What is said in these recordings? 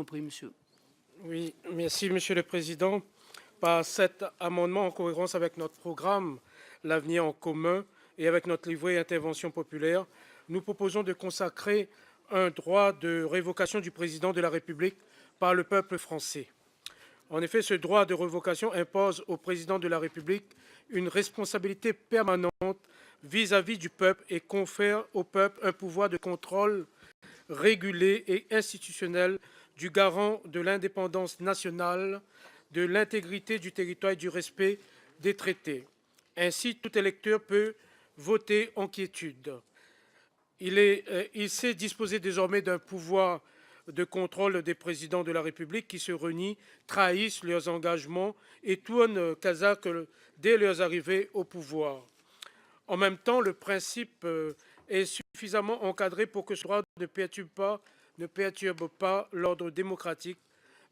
Prie, monsieur. Oui, merci Monsieur le Président. Par cet amendement, en cohérence avec notre programme L'avenir en commun et avec notre livret Intervention populaire, nous proposons de consacrer un droit de révocation du président de la République par le peuple français. En effet, ce droit de révocation impose au président de la République une responsabilité permanente vis-à-vis du peuple et confère au peuple un pouvoir de contrôle régulé et institutionnel du garant de l'indépendance nationale, de l'intégrité du territoire et du respect des traités. Ainsi, tout électeur peut voter en quiétude. Il s'est disposé désormais d'un pouvoir de contrôle des présidents de la République qui se renient, trahissent leurs engagements et tournent casaque dès leur arrivée au pouvoir. En même temps, le principe est suffisamment encadré pour que ce droit ne perturbe pas l'ordre démocratique,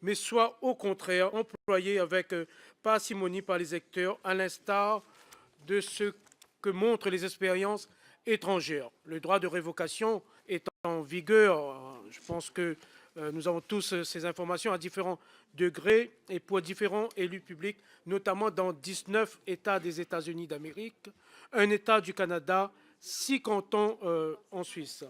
mais soit au contraire employé avec parcimonie par les acteurs, à l'instar de ce que montrent les expériences étrangères. Le droit de révocation est en vigueur. Je pense que nous avons tous ces informations à différents degrés et pour différents élus publics, notamment dans 19 États des États-Unis d'Amérique, un État du Canada, 6 cantons en Suisse.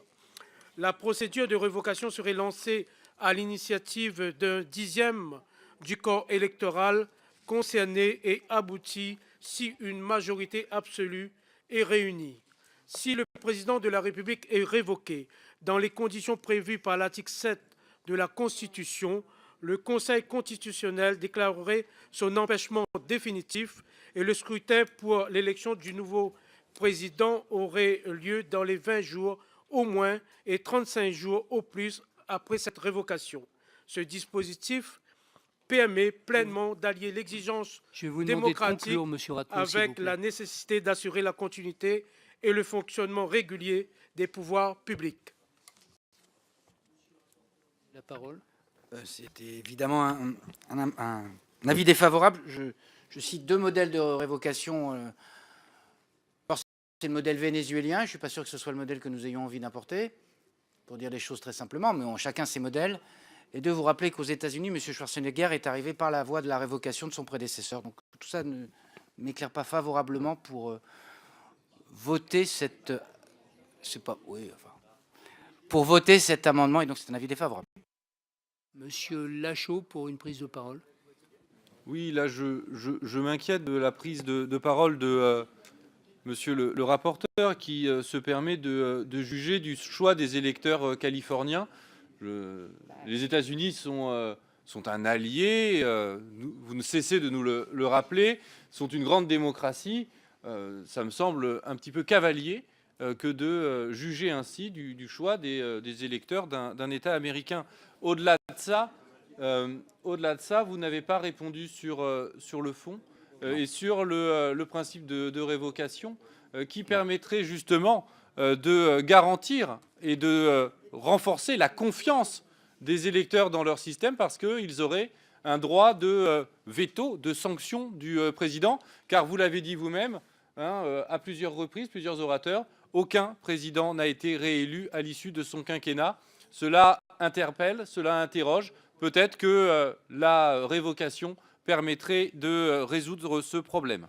La procédure de révocation serait lancée à l'initiative d'un dixième du corps électoral concerné et aboutit si une majorité absolue est réunie. Si le président de la République est révoqué dans les conditions prévues par l'article 7 de la Constitution, le Conseil constitutionnel déclarerait son empêchement définitif et le scrutin pour l'élection du nouveau président aurait lieu dans les 20 jours au moins et 35 jours au plus après cette révocation. Ce dispositif permet pleinement d'allier l'exigence démocratique avec la nécessité d'assurer la continuité et le fonctionnement régulier des pouvoirs publics. La parole. C'était évidemment un avis défavorable. Je cite deux modèles de révocation. C'est le modèle vénézuélien. Je ne suis pas sûr que ce soit le modèle que nous ayons envie d'importer, pour dire les choses très simplement, mais chacun ses modèles. Et de vous rappeler qu'aux États-Unis, M. Schwarzenegger est arrivé par la voie de la révocation de son prédécesseur. Donc tout ça ne m'éclaire pas favorablement pour voter cette... pour voter cet amendement, et donc c'est un avis défavorable. Monsieur Lachaud pour une prise de parole. Oui, là, je m'inquiète de la prise de parole de monsieur le rapporteur qui se permet de juger du choix des électeurs californiens. Les États-Unis sont un allié, vous ne cessez de nous le rappeler, sont une grande démocratie. Ça me semble un petit peu cavalier que de juger ainsi du choix des électeurs d'un État américain. Au-delà de ça, vous n'avez pas répondu sur le fond et sur le principe de révocation qui permettrait justement de garantir et de renforcer la confiance des électeurs dans leur système parce qu'ils auraient un droit de veto, de sanction du président, car vous l'avez dit vous-même, à plusieurs reprises, plusieurs orateurs, aucun président n'a été réélu à l'issue de son quinquennat. Cela interpelle, cela interroge. Peut-être que la révocation permettrait de résoudre ce problème.